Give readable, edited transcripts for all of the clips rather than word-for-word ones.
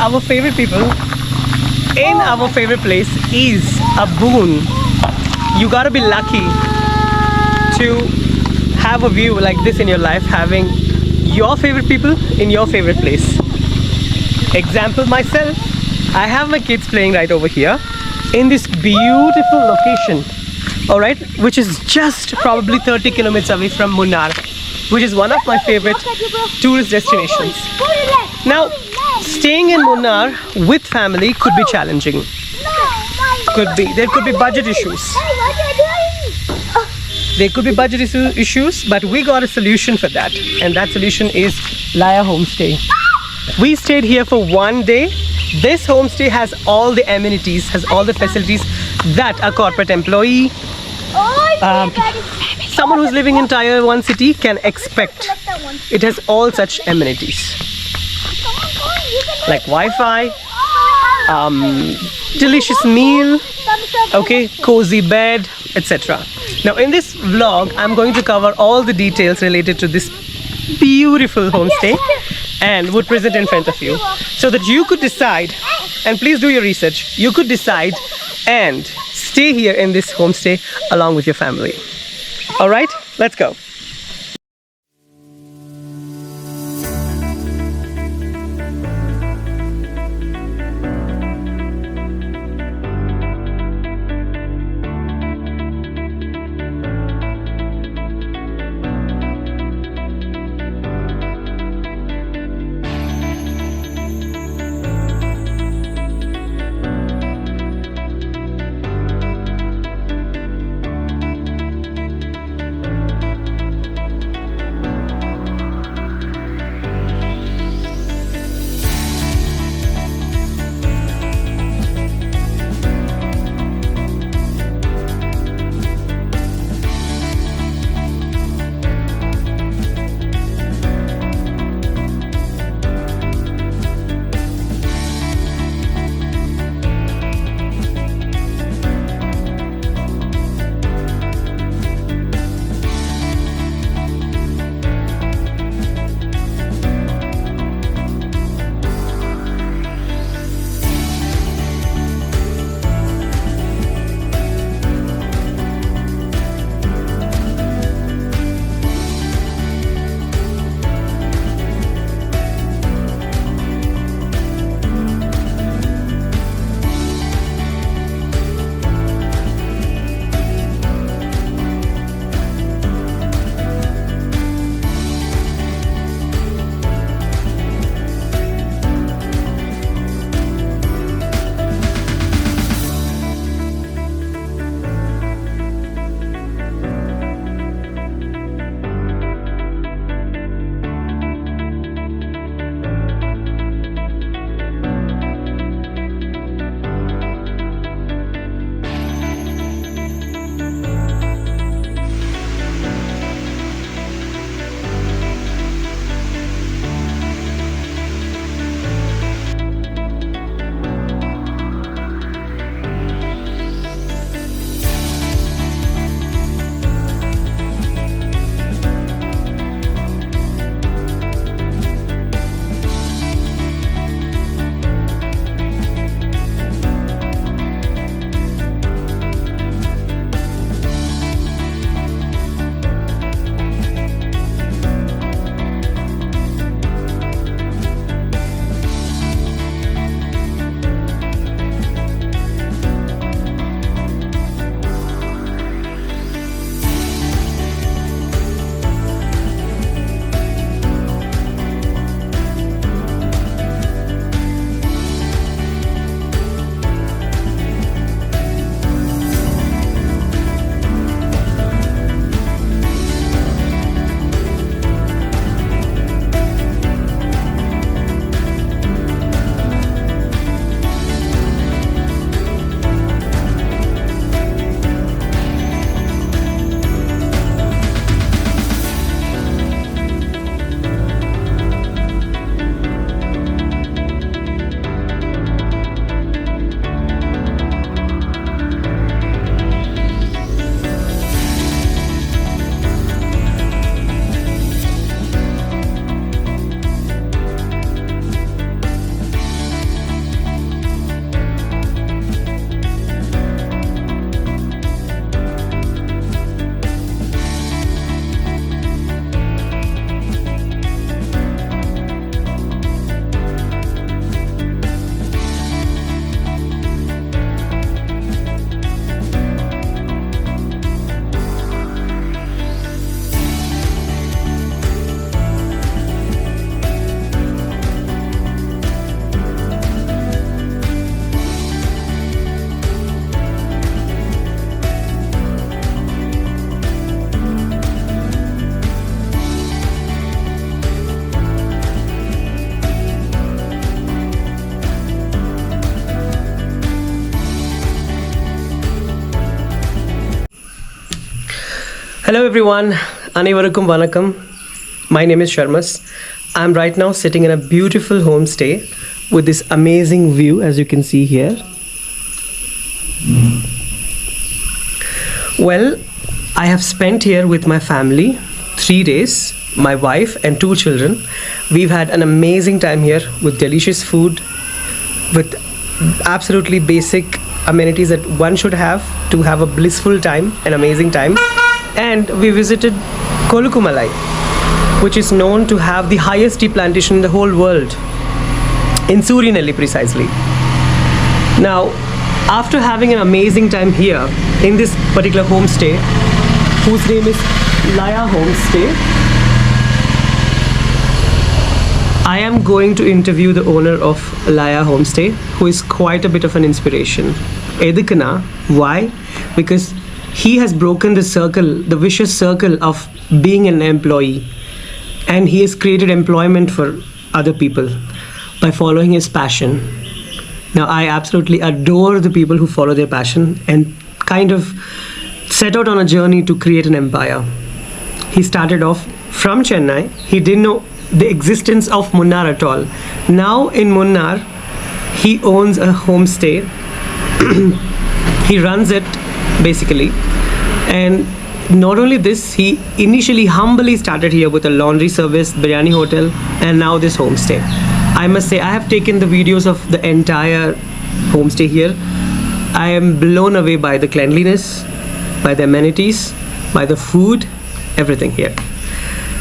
our favorite people in our favorite place is a boon. You gotta be lucky to have a view like this in your life, having your favorite people in your favorite place. Example, myself, I have my kids playing right over here in this beautiful location, all right, which is just probably 30 kilometers away from Munnar, which is one of my favorite tourist destinations. Now, staying in Munnar with family could be challenging. There could be budget issues. There could be budget issues, but we got a solution for that, and that solution is Laya Homestay. We stayed here for one day. This homestay has all the amenities, has all the facilities that a corporate employee, someone who's living in Tier 1 city can expect. It has all such amenities like Wi-Fi, delicious meal, okay, cozy bed, etc. Now in this vlog, I'm going to cover all the details related to this beautiful homestay and would present in front of you so that you could decide, and please do your research, you could decide and stay here in this homestay along with your family. All right, let's go. Hello everyone, Anivarakum Vanakkam. My name is Sharmas. I'm right now sitting in a beautiful homestay with this amazing view, as you can see here. Well, I have spent here with my family 3 days, my wife and 2 children. We've had an amazing time here with delicious food, with absolutely basic amenities that one should have to have a blissful time, an amazing time. And we visited Kolukumalai, which is known to have the highest tea plantation in the whole world, in Suryanelli precisely. Now, after having an amazing time here in this particular homestay, whose name is Laya Homestay, I am going to interview the owner of Laya Homestay, who is quite a bit of an inspiration. Edukana, why? Because he has broken the circle, the vicious circle of being an employee, and he has created employment for other people by following his passion. Now, I absolutely adore the people who follow their passion and kind of set out on a journey to create an empire. He started off from Chennai. He didn't know the existence of Munnar at all. Now in Munnar, he owns a homestay. He runs it basically. And not only this, he initially humbly started here with a laundry service, biryani hotel, and now this homestay. I must say, I have taken the videos of the entire homestay here. I am blown away by the cleanliness, by the amenities, by the food, everything here.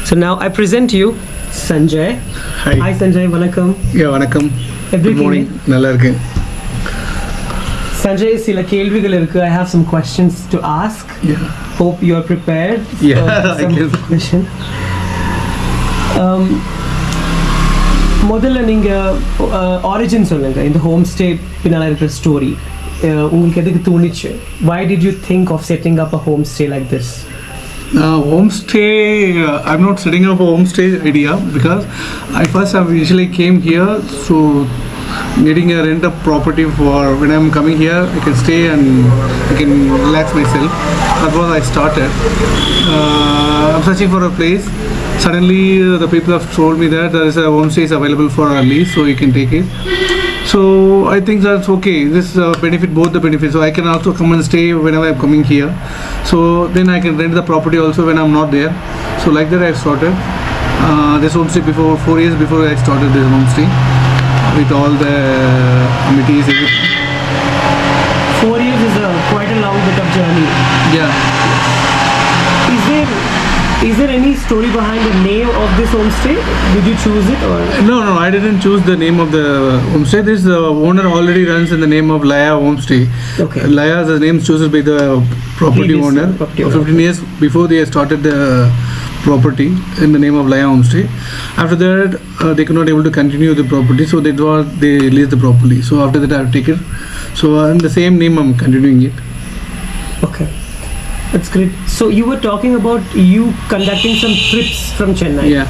So now I present you Sanjay. Hi Sanjay, vanakkam. Yeah, vanakkam. Good morning. Nalla irukken. Sanjay, sila kelvigal irukku. I have some questions to ask. Yeah. Hope you are prepared. Yeah, I guess. Question. முதல்ல நீங்க origin சொல்லுங்க இந்த home stay பின்னால இருக்கிற story உங்களுக்கு எதுக்கு தோணுச்சு? Why did you think of setting up a homestay like this? Homestay, I'm not setting up a homestay idea because I usually came here, so getting a rent of property for when I'm coming here, I can stay and I can relax myself. That's what I started. I'm searching for a place. Suddenly, the people have told me that there is a homestay is available for a lease, so you can take it. So I think that's okay. This benefit both the benefits. So I can also come and stay whenever I'm coming here. So then I can rent the property also when I'm not there. So like that I started this homestay before 4 years before I started this homestay with all the amenities. 4 years is quite a long bit of journey. Yeah. Is there any story behind the name of this homestay? Did you choose it or? No, I didn't choose the name of the homestay. This owner already runs in the name of Laya Homestay. Okay. Laya, the name chosen by the property owner. 15 years before they started the property in the name of Laya Homestay. After that, they could not able to continue the property, so they leased the property. So after that, I have taken. So in the same name, I'm continuing it. Okay. That's great. So you were talking about you conducting some trips from Chennai. Yeah.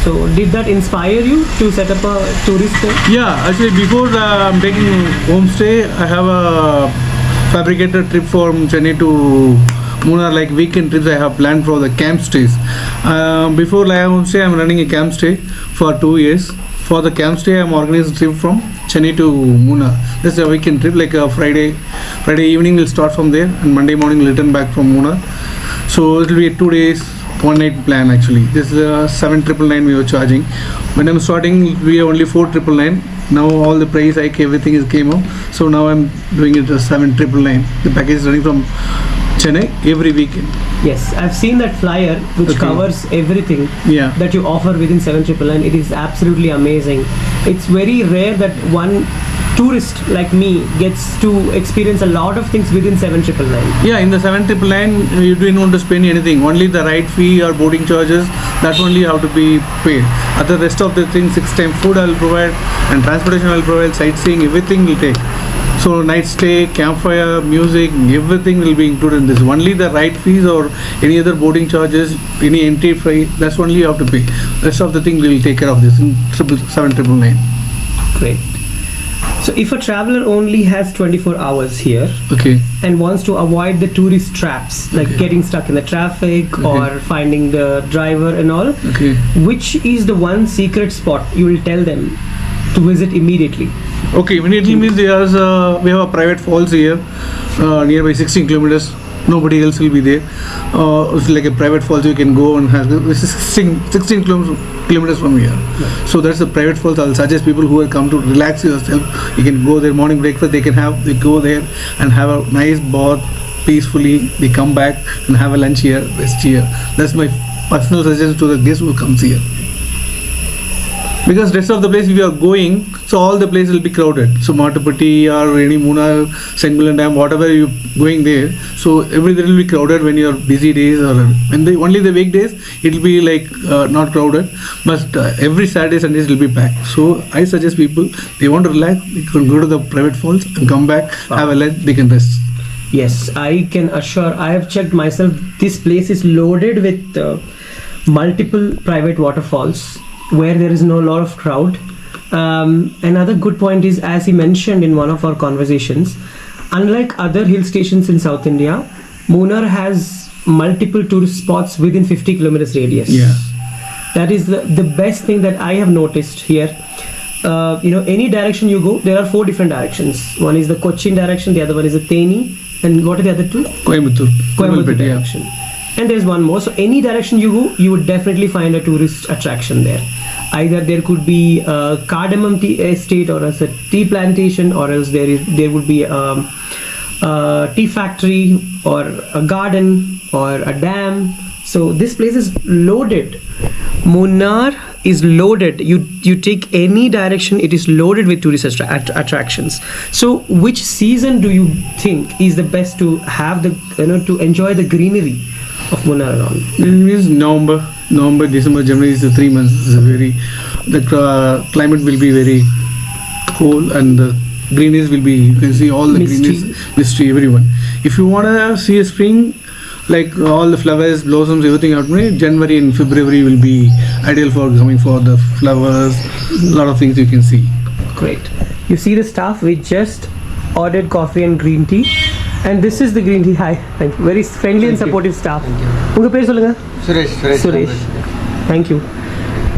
So did that inspire you to set up a tourist thing? Yeah, actually before I'm taking homestay, I have a fabricated trip from Chennai to Munnar, like weekend trips I have planned for the camp stays. Before Laya Homestay, I'm running a camp stay for 2 years. For the camp stay, I'm organizing a trip from Chennai to Munnar. This is a weekend trip, like a Friday evening we'll start from there and Monday morning we'll return back from Munnar. So it will be a 2 days, 1 night plan actually. This is 7,999 we were charging. When I'm starting, it will be only 4,999. Now all the price hike, everything is came up. So now I'm doing it as 7,999. The package is running from Chennai every weekend. Yes, I've seen that flyer which covers everything that you offer within 7,999. It is absolutely amazing. It's very rare that one tourist like me gets to experience a lot of things within 7,999. Yeah, in the 7,999 you didn't want to spend anything. Only the ride fee or boarding charges, that only have to be paid. Other rest of the things, 6 times food I will provide and transportation I will provide, sightseeing, everything will take. So night stay, campfire, music, everything will be included in this. Only the ride fees or any other boarding charges, any entry fee, that's only you have to pay. Rest of the thing we will take care of this in 7,999. Great. So if a traveler only has 24 hours here Okay. and wants to avoid the tourist traps, like getting stuck in the traffic or finding the driver and all, Okay. which is the one secret spot you will tell them to visit immediately? Okay, immediately means there's we have a private falls here, nearby 16 kilometers. Nobody else will be there. It's like a private falls you can go and have. This is 16 kilometers from here. So that's the private falls. I'll suggest people who will come to relax yourself. You can go there, morning breakfast. They go there and have a nice bath peacefully. They come back and have a lunch here, rest here. That's my personal suggestion to the guest who comes here. Because rest of the place if you are going, so all the places will be crowded. So Matapati or any Munnar, St. Milan Dam, whatever you're going there, so everything will be crowded when you're busy days or when only the weekdays it will be like not crowded. But every Saturday, Sundays will be packed. So I suggest people, they want to relax, they can go to the private falls and come back, have a lunch, they can rest. Yes, I can assure, I have checked myself, this place is loaded with multiple private waterfalls where there is no lot of crowd. Another good point is, as he mentioned in one of our conversations, unlike other hill stations in South India, Munnar has multiple tourist spots within 50 kilometers radius. Yeah. That is the best thing that I have noticed here. Any direction you go, there are 4 different directions. One is the Cochin direction, the other one is the Theni, and what are the other 2? Coimbatore direction. And there's one more. So any direction you go, you would definitely find a tourist attraction there. Either there could be a cardamom tea estate or as a tea plantation, or else there would be a tea factory or a garden or a dam. So this place is loaded. Munnar is loaded. You take any direction, it is loaded with tourist attractions. So which season do you think is the best to have to enjoy the greenery of Munnar around? It means November, December, January is the 3 months. The climate will be very cool and the greenness will be, you can see all the greenness, misty, everyone. If you want to see a spring, like all the flowers, blossoms, everything out there, January and February will be ideal for coming for the flowers, a lot of things you can see. Great. You see the staff, we just ordered coffee and green tea. And this is the green tea. Hi, thank you. Very friendly and supportive staff. Unga per solunga? Suresh. Thank you.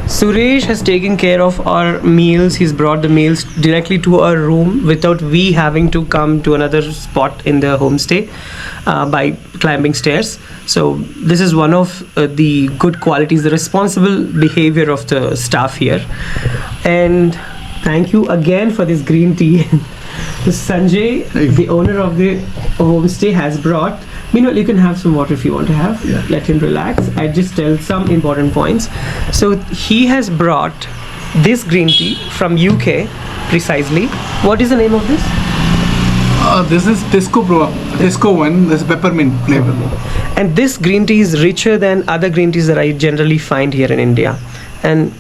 Suresh has taken care of our meals. He's brought the meals directly to our room without we having to come to another spot in the homestay by climbing stairs. So this is one of the good qualities, the responsible behavior of the staff here. And thank you again for this green tea. Sanjay, the owner of the homestay, has brought. Meanwhile, you can have some water if you want to have. Yeah. Let him relax. I just tell some important points. So he has brought this green tea from UK, precisely. What is the name of this? This is Tesco one. This is peppermint flavor. And this green tea is richer than other green teas that I generally find here in India. And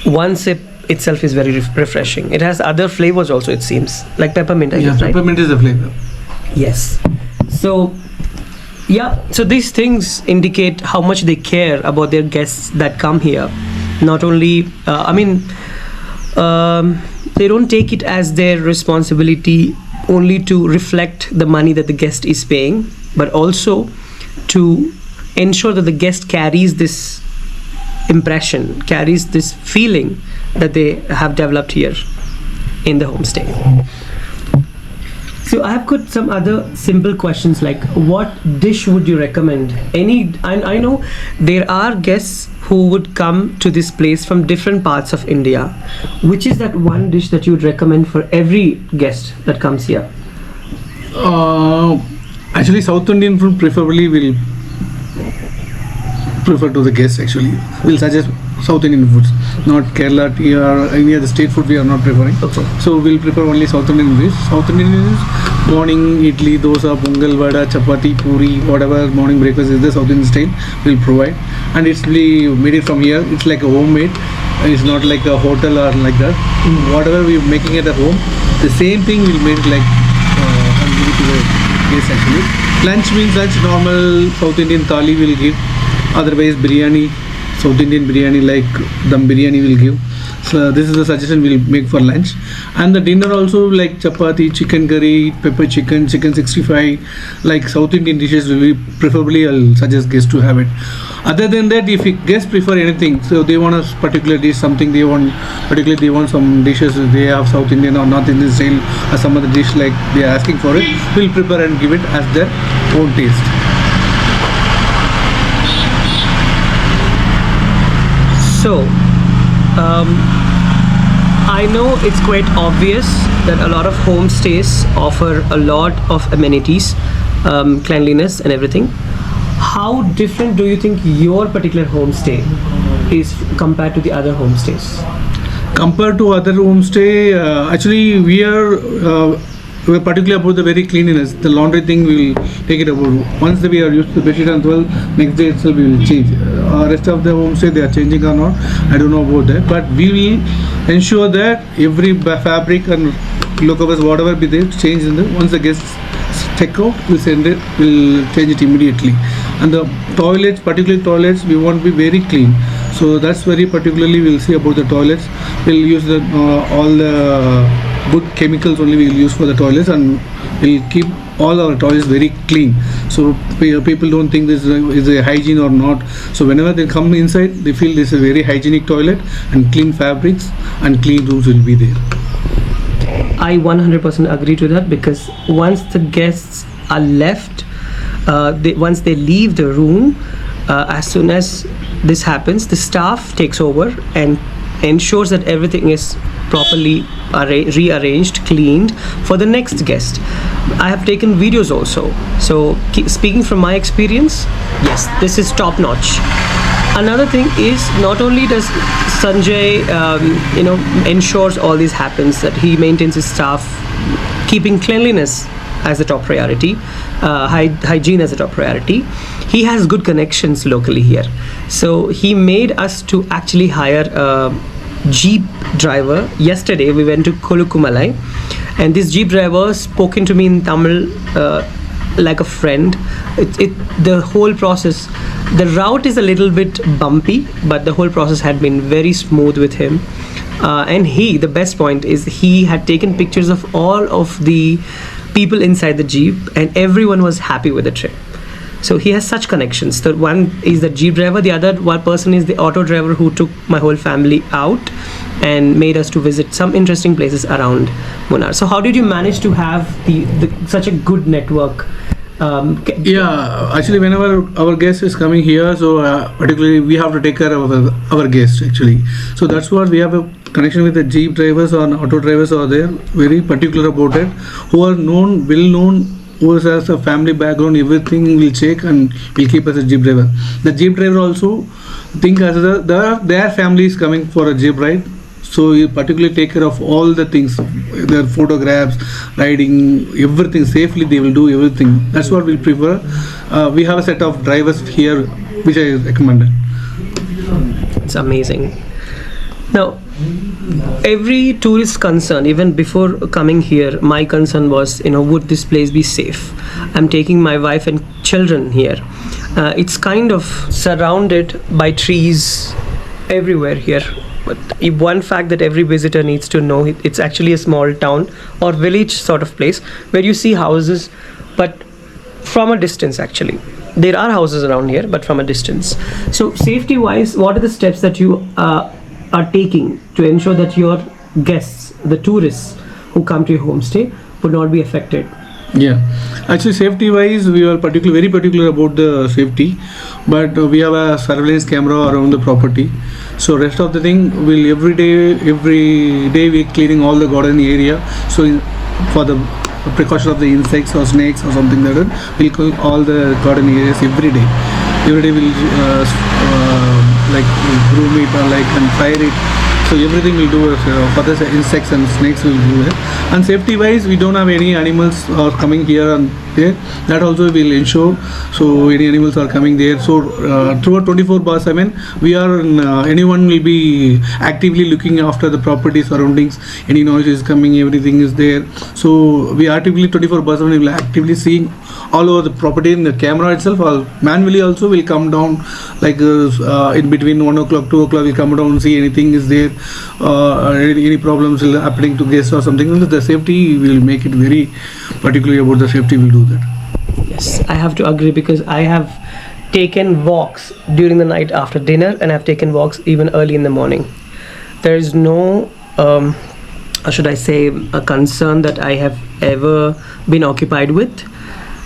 one sip itself is very refreshing. It has other flavors also, it seems, like peppermint, I guess, right? Peppermint is the flavor. Yes. So these things indicate how much they care about their guests that come here. Not only, they don't take it as their responsibility only to reflect the money that the guest is paying, but also to ensure that the guest carries this impression, carries this feeling that they have developed here in the homestay. So I have got some other simple questions, like what dish would you recommend? I know there are guests who would come to this place from different parts of India. Which is that one dish that you would recommend for every guest that comes here? Actually, South Indian food preferably will prefer to the guests. Actually, we'll suggest South Indian foods, not Kerala tea or any other state food we are not preferring. Okay. So we'll prefer only South Indian dish. South Indian is morning idli, dosa, pongal, vada, chapati, puri, whatever morning breakfast is the South Indian style we'll provide, and it's really made it from here. It's like a homemade. It's not like a hotel or like that. Whatever we're making at home, the same thing we'll make like and give it to the guests actually. Lunch means lunch normal South Indian thali will give. Otherwise biryani, South Indian biryani like dum biryani will give. So this is the suggestion we'll make for lunch. And the dinner also, like chapati, chicken curry, pepper chicken, chicken 65, like South Indian dishes will be preferably. I'll suggest guests to have it. Other than that, if guests prefer anything, so they want a particular dish, something they want, particularly they want some dishes they have South Indian or North Indian style or some other dish like they are asking for it, we'll prepare and give it as their own taste. So, I know it's quite obvious that a lot of homestays offer a lot of amenities, cleanliness and everything. How different do you think your particular homestay is compared to the other homestays? Compared to other homestay, actually we're particular about the very cleanliness. The laundry thing we will take it about. Once we are used to the bedsheet and well, next day itself we will change. Rest of the homestay they are changing or not, I don't know about that. But we will ensure that every fabric and locovers whatever be there change in the once the guests check out, we'll send it, we'll change it immediately. And the toilets, particularly toilets, we want to be very clean. So that's very particularly we'll see about the toilets. We'll use the all the good chemicals only we will use for the toilets, and we'll keep all our toilets very clean. So people don't think this is a hygiene or not. So whenever they come inside, they feel this is a very hygienic toilet and clean fabrics and clean rooms will be there. I 100% agree to that, because once the guests are left, once they leave the room, as soon as this happens, the staff takes over and ensures that everything is properly rearranged, cleaned for the next guest. I have taken videos also. So speaking from my experience, yes, this is top notch. Another thing is, not only does Sanjay, ensures all this happens, that he maintains his staff, keeping cleanliness as a top priority, hygiene as a top priority. He has good connections locally here. So he made us to actually hire a Jeep driver. Yesterday we went to Kolukumalai, and this Jeep driver spoken to me in Tamil like a friend. The whole process, the route is a little bit bumpy, but the whole process had been very smooth with him. And the best point is, he had taken pictures of all of the people inside the Jeep, and everyone was happy with the trip. So he has such connections. The one is the Jeep driver, the other one person is the auto driver who took my whole family out and made us to visit some interesting places around Munnar. So how did you manage to have such a good network? Actually whenever our guest is coming here, so particularly we have to take care of our guests actually. So that's what we have a connection with the Jeep drivers or auto drivers are there, very particular about it, who are known, well known, who has a family background, everything we'll check and we'll keep as a Jeep driver. The Jeep driver also think as their family is coming for a Jeep ride, so you particularly take care of all the things, their photographs, riding, everything safely. They will do everything. That's what we'll prefer. We have a set of drivers here which I recommend. It's amazing. Now, every tourist concern, even before coming here, my concern was, would this place be safe? I'm taking my wife and children here. It's kind of surrounded by trees everywhere here. But one fact that every visitor needs to know, it's actually a small town or village sort of place where you see houses, but from a distance actually. There are houses around here, but from a distance. So safety wise, what are the steps that you are taking to ensure that your guests, the tourists who come to your homestay, would not be affected? Yeah, actually safety wise we are very particular about the safety, but we have a surveillance camera around the property. So rest of the thing will every day we cleaning all the garden area. So for the precaution of the insects or snakes or something like that, we'll clean all the garden areas every day. Every day we'll groom it or and fire it. So everything we'll do for the insects and snakes will do it. And safety wise, we don't have any animals are coming here and there. That also will ensure. So any animals are coming there. So throughout 24/7, we are anyone will be actively looking after the property surroundings. Any noise is coming, everything is there. So we actively 24/7 will actively seeing all over the property in the camera itself, or manually also will come down, like in between 1 o'clock, 2 o'clock, will come down and see anything is there, any problems happening to guests or something. The safety will make it very particularly about the safety. Will do that. Yes, I have to agree, because I have taken walks during the night after dinner, and I've taken walks even early in the morning. There is no, or should I say, a concern that I have ever been occupied with.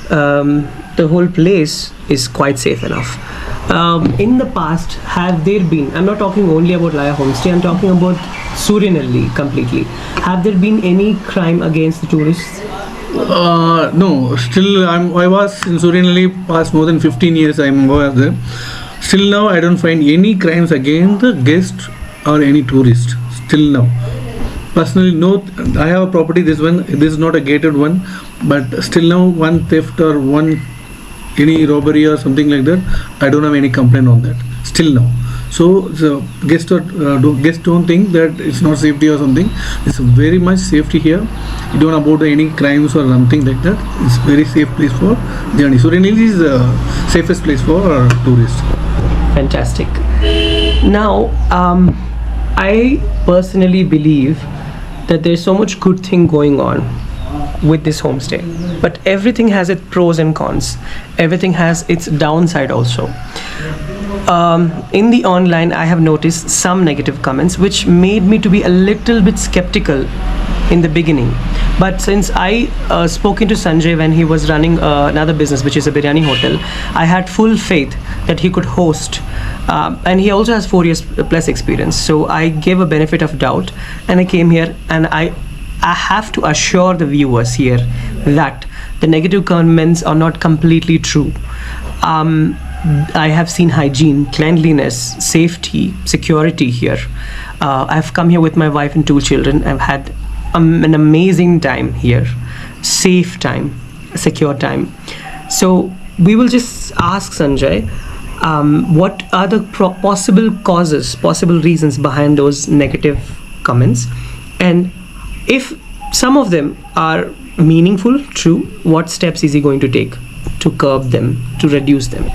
The whole place is quite safe enough. In the past, have there been, I'm not talking only about Laya Homestay, I'm talking about Suryanelli completely. Have there been any crime against the tourists? No, still I was in Suryanelli past more than 15 years. I'm over there. Still now I don't find any crimes against the guest or any tourist. Still now. Personally, no. I have a property. This is not a gated one, but still now one theft or any robbery or something like that, I don't have any complaint on that. Still now. So the guests don't think that it's not safety or something. It's very much safety here. You don't about any crimes or something like that. It's very safe place for journey. Suryanelli is the safest place for tourists. Fantastic. Now, I personally believe that there's so much good thing going on with this homestay, but everything has its pros and cons. Everything has its downside also. In the online, I have noticed some negative comments which made me to be a little bit skeptical in the beginning. But since I spoken to Sanjay when he was running another business, which is a biryani hotel, I had full faith that he could host. And he also has 4 years plus experience. So I gave a benefit of doubt, and I came here, and I have to assure the viewers here that the negative comments are not completely true. I have seen hygiene, cleanliness, safety, security here. I've come here with my wife and 2 children. I've had an amazing time here, safe time, secure time. So we will just ask Sanjay, what are the possible causes, possible reasons behind those negative comments, and if some of them are meaningful, true, what steps is he going to take to curb them, to reduce them?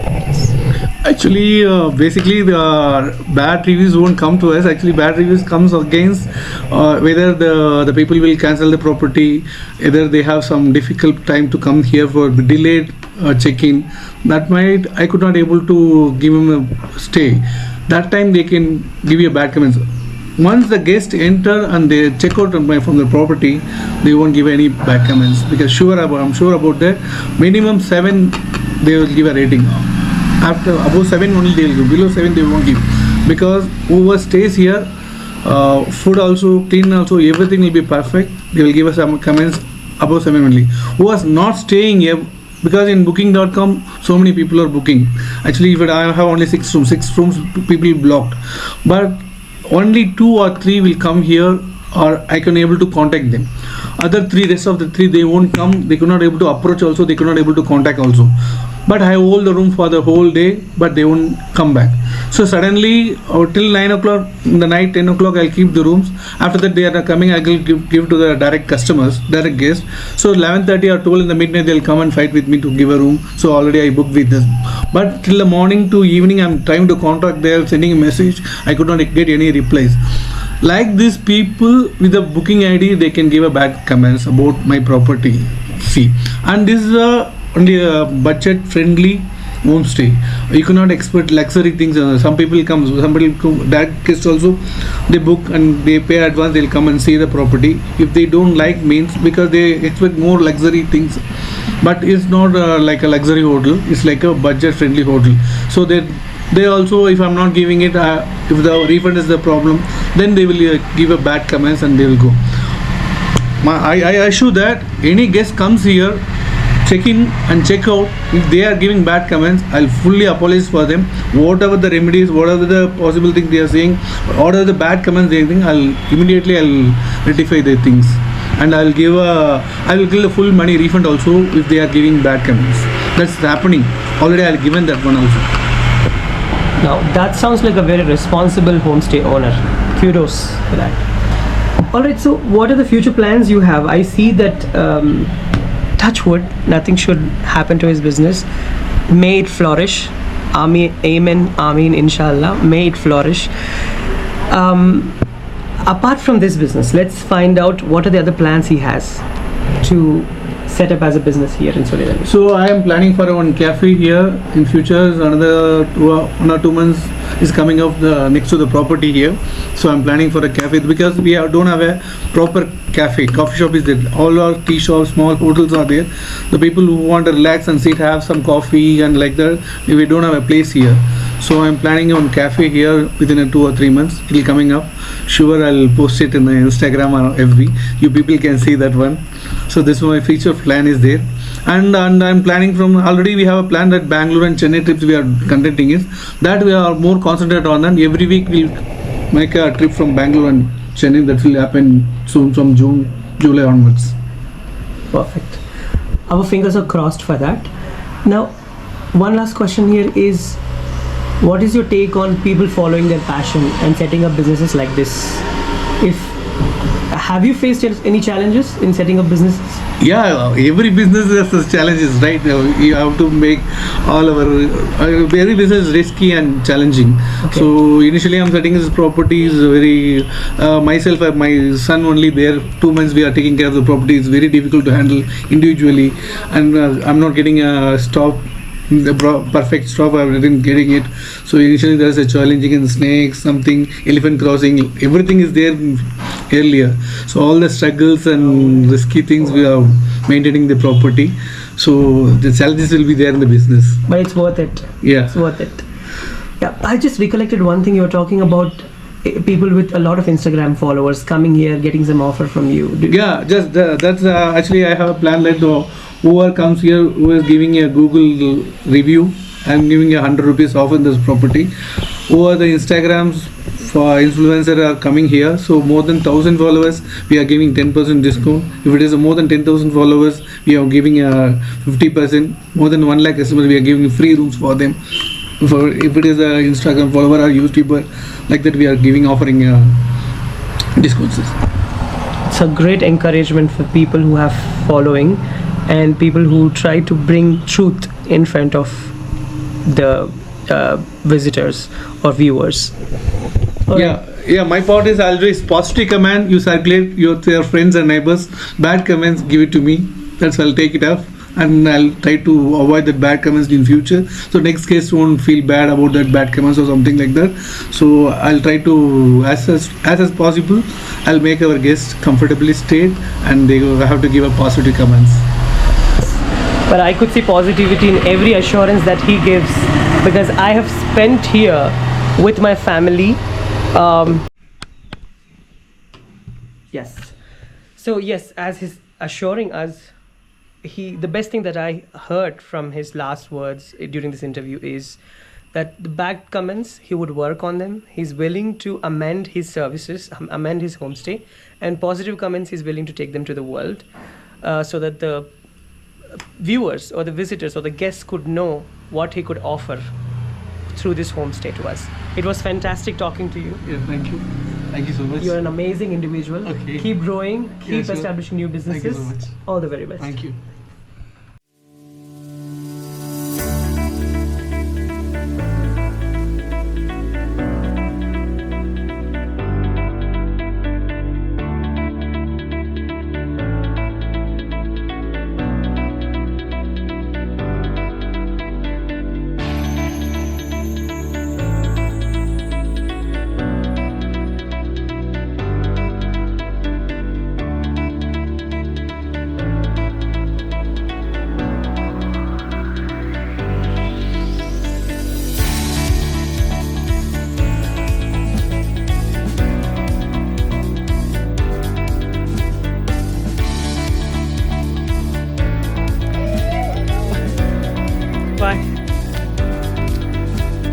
Actually, basically the bad reviews won't come to us. Actually, bad reviews comes against whether the people will cancel the property, either they have some difficult time to come here for delayed check-in. That might, I could not able to give him a stay. That time they can give you a bad comments. Once the guests enter and they check out from the property, they won't give any bad comments, because I'm sure about that. Minimum 7 they will give a rating. After above 7 only they will give. Below 7 they won't give, because whoever stays here, food also, clean also, everything will be perfect. They will give us some comments above 7 only. Who was not staying here, because in booking.com so many people are booking. Actually, if I have only 6 rooms people blocked, but only 2 or 3 will come here, or I can able to contact them. Rest of the 3 they won't come. They could not able to approach also. They could not able to contact also. But I hold the room for the whole day, but they won't come back. So suddenly, till 9 o'clock in the night, 10 o'clock, I'll keep the rooms. After that, they are coming, I will give to the direct customers, direct guests. So 11:30 or 12 in the midnight, they'll come and fight with me to give a room. So already I booked with them. But till the morning to evening, I'm trying to contact them, sending a message. I could not get any replies. Like these people with the booking ID, they can give a bad comments about my property. See, and this is only a budget friendly homestay. You cannot expect luxury things. Some people come, direct guests also, they book and they pay advance, they'll come and see the property. If they don't like, means because they expect more luxury things, but it's not like a luxury hotel, it's like a budget friendly hotel. So they also, if I'm not giving it, if the refund is the problem, then they will give a bad comments and they will go. I assure that any guest comes here, check in and check out, if they are giving bad comments, I'll fully apologize for them. Whatever the remedies, whatever the possible thing they are saying, whatever the bad comments they think, I'll rectify their things, and I will give a full money refund also if they are giving bad comments. That's happening already. I've given that one also. Now that sounds like a very responsible homestay owner. Kudos for that. Alright, so what are the future plans you have? I see that touch wood, nothing should happen to his business. May it flourish. Amen, Ameen, Inshallah. May it flourish. Apart from this business, let's find out what are the other plans he has to set up as a business here in Suryanelli. So I am planning for one cafe here in future. Another 1 or 2 months is coming up next to the property here. So I'm planning for a cafe because we don't have a proper cafe. Coffee shop is there. All our tea shops, small hotels are there. The people who want to relax and sit, have some coffee and like that, we don't have a place here. So I'm planning on cafe here within 2 or 3 months. It will coming up. Sure, I'll post it in my Instagram or FB. You people can see that one. So this is my future plan is there. And I'm planning from already we have a plan that Bangalore and Chennai trips we are conducting is that we are more concentrated on that. Every week we'll make a trip from Bangalore and Chennai that will happen soon from June, July onwards. Perfect. Our fingers are crossed for that. Now, one last question here is, what is your take on people following their passion and setting up businesses like this? Have you faced any challenges in setting up businesses? Yeah, every business has challenges, right? You have to make all every business is risky and challenging. Okay. So initially I'm setting this property is very, myself and my son only there, 2 months we are taking care of the property. It's very difficult to handle individually, and I'm not getting a stop. The perfect stop, I didn't getting it. So initially there's a challenging in snakes, something, elephant crossing, everything is there earlier. So all the struggles and risky things we are maintaining the property. So the challenges will be there in the business. But it's worth it. Yeah. It's worth it. Yeah, I just recollected one thing you were talking about. People with a lot of Instagram followers coming here, getting some offer from you. Yeah, just that's actually I have a plan like whoever comes here, who is giving a Google review, I'm giving 100 rupees off in this property. Over the Instagrams for influencer are coming here, so more than 1,000 followers, we are giving 10% discount. If it is more than 10,000 followers, we are giving 50%. More than 1 lakh customers, we are giving free rooms for them. If it is a Instagram follower or YouTuber, like that, we are offering discounts. It's a great encouragement for people who have following and people who try to bring truth in front of the visitors or viewers. Yeah, my part is always positive comment you circulate to your friends and neighbors. Bad comments, give it to me. That's I'll take it up and I'll try to avoid that bad comments in future. So next case won't feel bad about that bad comments or something like that. So I'll try to as possible. I'll make our guests comfortably stay and they have to give a positive comments. But I could see positivity in every assurance that he gives, because I have spent here with my family. Yes. So yes, as he's assuring us, the best thing that I heard from his last words during this interview is that the bad comments, he would work on them. He's willing to amend his services, amend his homestay, and positive comments he's willing to take them to the world, so that the viewers or the visitors or the guests could know what he could offer through this homestay to us. It was fantastic talking to you. Yeah, thank you. Thank you so much. You're an amazing individual. Okay. Keep growing, keep sure. establishing new businesses. Thank you so much. All the very best. Thank you.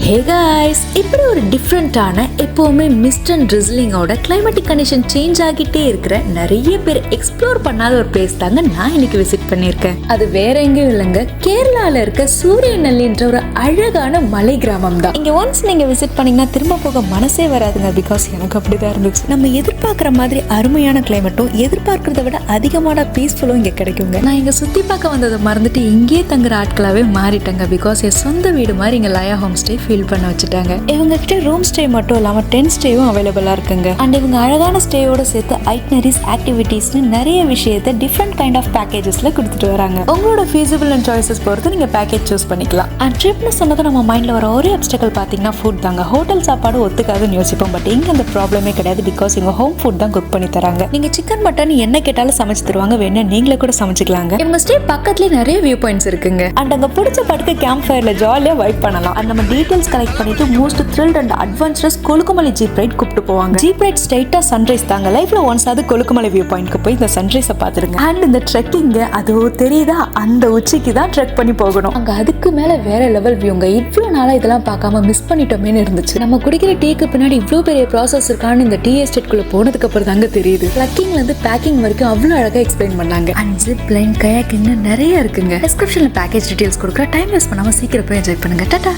Hey guys, இப்படி ஒரு டிஃப்ரெண்டான எப்போவுமே mist and ட்ரிஸ்லிங்கோட climatic condition change ஆகிட்டே இருக்கிற நிறைய பேர் explore பண்ணாத ஒரு பிளேஸ் தாங்க நான் இன்னைக்கு விசிட் பண்ணியிருக்கேன். அது வேற எங்கேயும் இல்லைங்க, கேரளால இருக்க சூரியநெல்லின்ற ஒரு அழகான மலை கிராமம் தான். இங்க ஒன்ஸ் நீங்க விசிட் பண்ணீங்கன்னா திரும்ப போக மனசே வராதுங்க. பிகாஸ் எனக்கு அப்படிதான் இருந்துச்சு. நம்ம எதிர்பார்க்குற மாதிரி அருமையான கிளைமேட்டும் எதிர்பார்க்கறத விட அதிகமான பீஸ்ஃபுல்லும் இங்க கிடைக்குங்க. நான் இங்க சுத்தி பார்க்க வந்ததை மறந்துட்டு இங்கேயே தங்குற ஆட்களாவே மாறிட்டேங்க. பிகாஸ் என் சொந்த வீடு மாதிரி இங்க லயா ஹோம்ஸ்டே ஃபீல் பண்ண வச்சுட்டாங்க. இவங்க கிட்ட ரூம் ஸ்டே மட்டும் இல்லாம டென்ட் ஸ்டேவும் அவைலபிளா இருக்குங்க. அண்ட் இவங்க அழகான ஸ்டேயோட சேர்த்து ஐட்னரிஸ், ஆக்டிவிட்டீஸ்னு நிறைய விஷயத்தை டிஃப்ரெண்ட் கைண்ட் ஆஃப் பேக்கேஜஸ்ல கொடுத்துட்டு வராங்க. உங்களோட ஃபீஸிபிள் அண்ட் சாய்ஸஸ் பொறுத்து நீங்க பேக்கேஜ் சூஸ் பண்ணிக்கலாம். அண்ட் ட்ரிப்னு சொன்னது நம்ம மைண்ட்ல வர ஒரே அப்டக்கல் பாத்தீங்கன்னா ஃபுட் தாங்க. ஹோட்டல் சாப்பாடு ஒத்துக்காதுன்னு யோசிப்போம். பட் இங்க அந்த ப்ராப்ளமே கிடையாது. பிகாஸ் இவங்க ஹோம் ஃபுட் தான் குக் பண்ணி தராங்க. நீங்க சிக்கன் மட்டன் என்ன கேட்டாலும் சமைச்சு தருவாங்க. வேணா நீங்களே கூட சமைச்சுக்கலாங்க. இவங்க ஸ்டே பக்கத்துலயே நிறைய வியூ பாயிண்ட்ஸ் இருக்குங்க. அண்ட் அங்க பிடிச்ச படுக்க கேம்ப் ஃபயர்ல ஜாலியா வைப் பண்ணலாம். அண்ட் நம்ம டீடைல்ஸ் கலெக்ட் பண்ணிட்டு most thrilled and adventurous Kolukkumalai jeep ride கூப்பிட்டு போவாங்க. ஜீப் ரைட் ஸ்ட்ரைட்டா சன்ரைஸ் தாங்க. லைஃப்ல ஒன்ஸ் ஆது கொலுக்குமலை வியூ பாயிண்ட்க்கு போய் இந்த சன்ரைஸை பாத்துருங்க. அண்ட் இந்த ட்ரெக்கிங் அது தெரியுதா, அந்த உச்சிக்கு தான் ட்ரெக் பண்ணி போகணும். அங்க அதுக்கு மேல வேற லெவல் வியூங்க. இவ்வளவு நாளா இதெல்லாம் பார்க்காம மிஸ் பண்ணிட்டோமேன்னு இருந்துச்சு. நம்ம குடிக்கிற டீக்கு பின்னாடி இவ்வளவு பெரிய ப்ராசஸ் இருக்கான்னு இந்த டீ எஸ்டேட் குள்ள போனதுக்கு அப்புறம் தாங்க தெரியுது. ட்ரக்கிங்ல இருந்து பேக்கிங் வரைக்கும் அவ்வளவு அழகா எக்ஸ்பிளைன் பண்ணாங்க. அண்ட் ஜிப் லைன், கயாக்கிங் நிறைய இருக்குங்க. டிஸ்கிரிப்ஷன்ல பேக்கேஜ் டீடைல்ஸ் கொடுக்குற. டைம் வேஸ்ட் பண்ணாம சீக்கிரம் போய் என்ஜாய் பண்ணுங்க. டாடா.